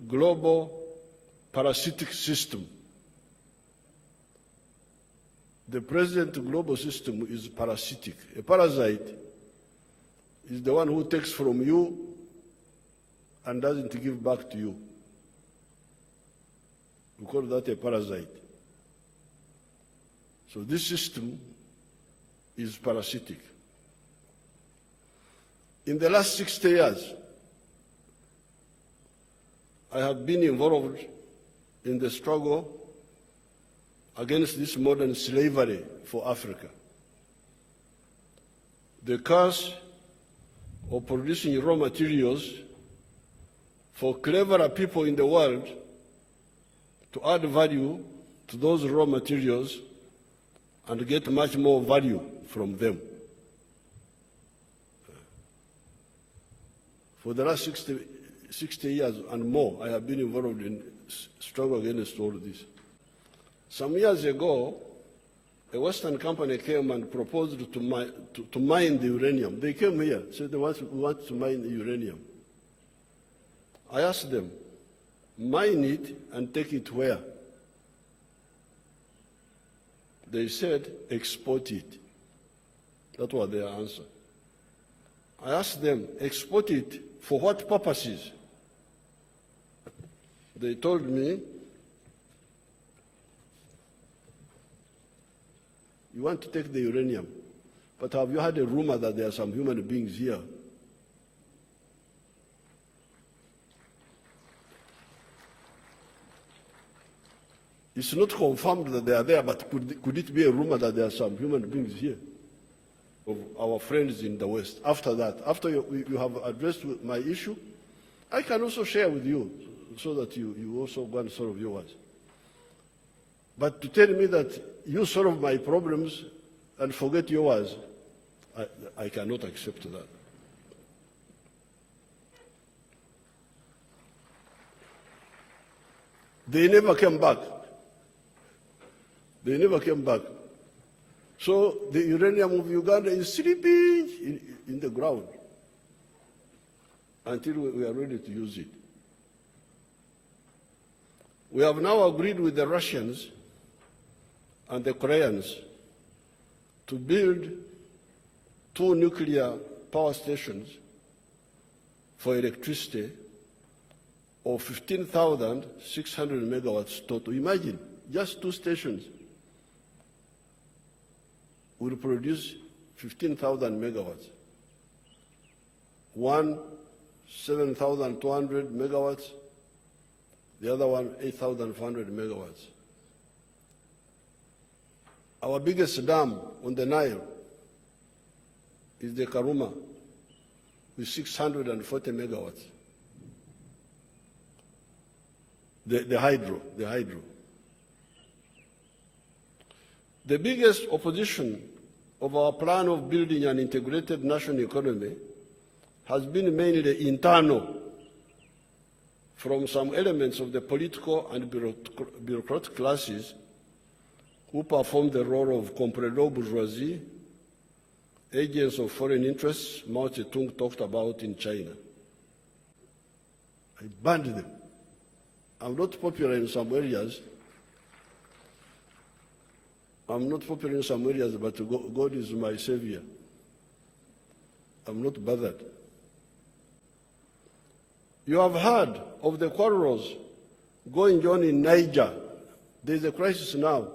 global parasitic system. The present global system is parasitic. A parasite is the one who takes from you and doesn't give back to you. We call that a parasite. So this system is parasitic. In the last 60 years, I have been involved in the struggle against this modern slavery for Africa. The curse of producing raw materials for cleverer people in the world to add value to those raw materials and get much more value from them. For the last 60 years and more, I have been involved in struggle against all this. Some years ago, a Western company came and proposed to mine the uranium. They came here, said they want to mine the uranium. I asked them, mine it and take it where? They said, export it. That was their answer. I asked them, export it for what purposes? They told me, you want to take the uranium, but have you had a rumor that there are some human beings here? It's not confirmed that they are there, but could it be a rumor that there are some human beings here, of our friends in the West? After that, after you have addressed my issue, I can also share with you so that you also go and solve yours. But to tell me that you solve my problems and forget yours, I cannot accept that. They never came back. They never came back. So the uranium of Uganda is sleeping in the ground until we are ready to use it. We have now agreed with the Russians and the Koreans to build 2 nuclear power stations for electricity of 15,600 megawatts total. Imagine, just 2 stations will produce 15,000 megawatts. One, 7,200 megawatts, the other one, 8,400 megawatts. Our biggest dam on the Nile is the Karuma, with 640 megawatts. The hydro. The biggest opposition of our plan of building an integrated national economy has been mainly internal, from some elements of the political and bureaucratic classes who perform the role of comprador bourgeoisie, agents of foreign interests Mao Zedong talked about in China. I banned them. I'm not popular in some areas. But God is my savior. I'm not bothered. You have heard of the quarrels going on in Niger. There's a crisis now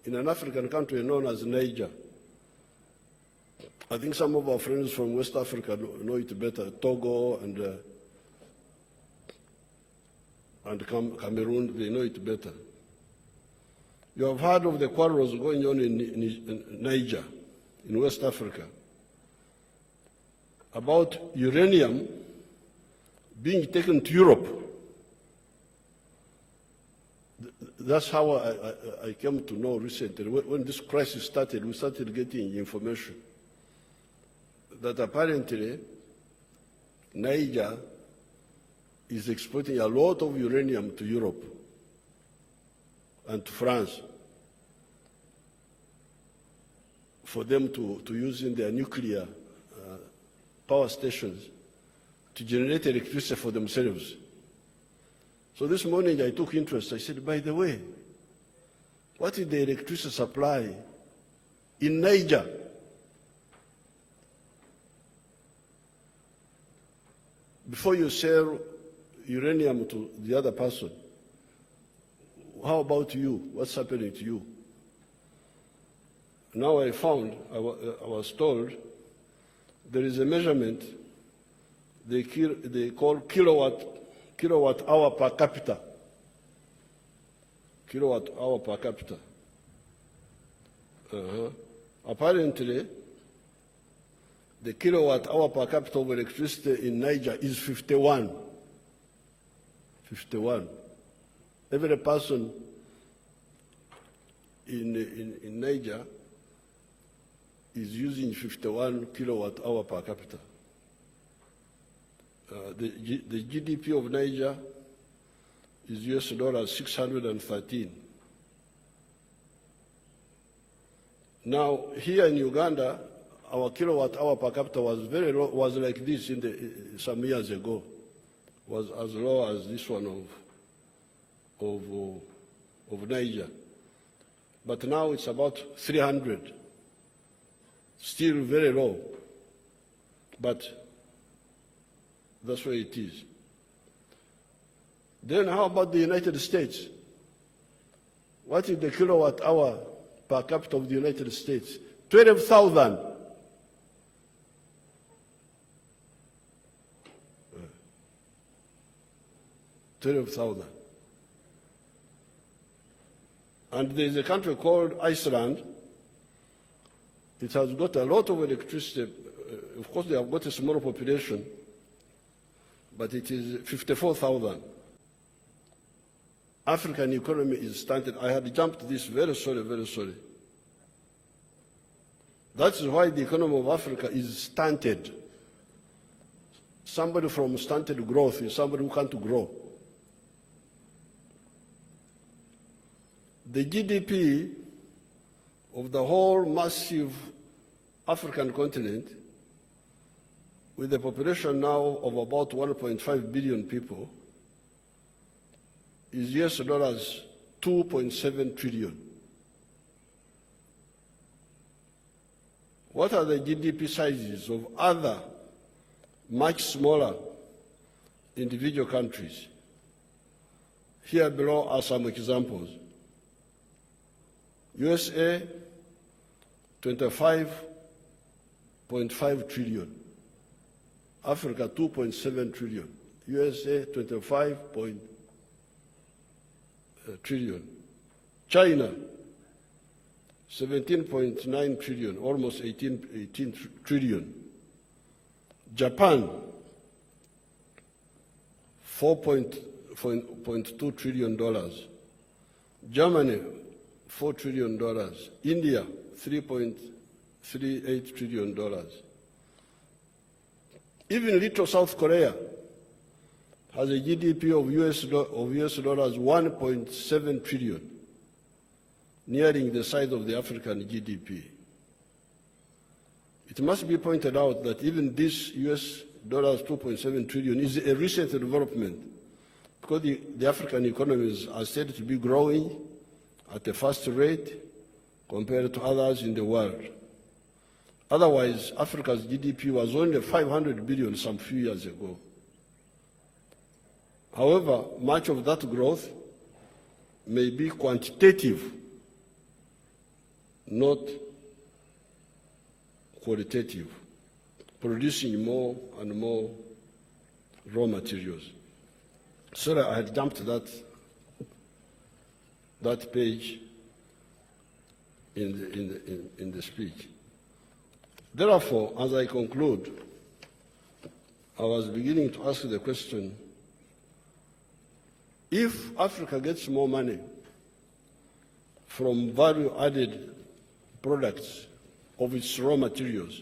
in an African country known as Niger. I think some of our friends from West Africa know it better, Togo and Cameroon, they know it better. You have heard of the quarrels going on in Niger, in West Africa, about uranium being taken to Europe. That's how I came to know recently. When this crisis started, we started getting information that apparently Niger is exporting a lot of uranium to Europe and to France for them to use in their nuclear power stations to generate electricity for themselves. So this morning I took interest. I said, by the way, what is the electricity supply in Niger? Before you sell uranium to the other person, how about you? What's happening to you? Now I found, I was told, there is a measurement they call kilowatt hour per capita. Kilowatt hour per capita. Apparently, the kilowatt hour per capita of electricity in Niger is 51. 51. Every person in Niger is using 51 kilowatt hour per capita. The GDP of Niger is $613. Now, here in Uganda, our kilowatt hour per capita was very low, was like this some years ago, was as low as this one of Niger. But now it's about 300, still very low, but that's where it is. Then how about the United States? What is the kilowatt hour per capita of the United States? 12,000. And there is a country called Iceland. It has got a lot of electricity. Of course, they have got a small population, but it is 54,000. African economy is stunted. I had jumped this, very sorry, very sorry. That's why the economy of Africa is stunted. Somebody from stunted growth is somebody who can't grow. The GDP of the whole massive African continent, with a population now of about 1.5 billion people, is $2.7 trillion. What are the GDP sizes of other much smaller individual countries? Here below are some examples. USA, 25.5 trillion. Africa, 2.7 trillion. USA, 25 trillion. China, 17.9 trillion, almost 18 trillion. Japan, $4.2 trillion. Germany, $4 trillion. India, $3.38 trillion. Even little South Korea has a GDP of US dollars 1.7 trillion, nearing the size of the African GDP. It must be pointed out that even this US dollars 2.7 trillion is a recent development, because the African economies are said to be growing at a fast rate compared to others in the world. Otherwise, Africa's GDP was only 500 billion some few years ago. However, much of that growth may be quantitative, not qualitative, producing more and more raw materials. Sorry, I had jumped that page in the speech. Therefore, as I conclude, I was beginning to ask the question, if Africa gets more money from value-added products of its raw materials,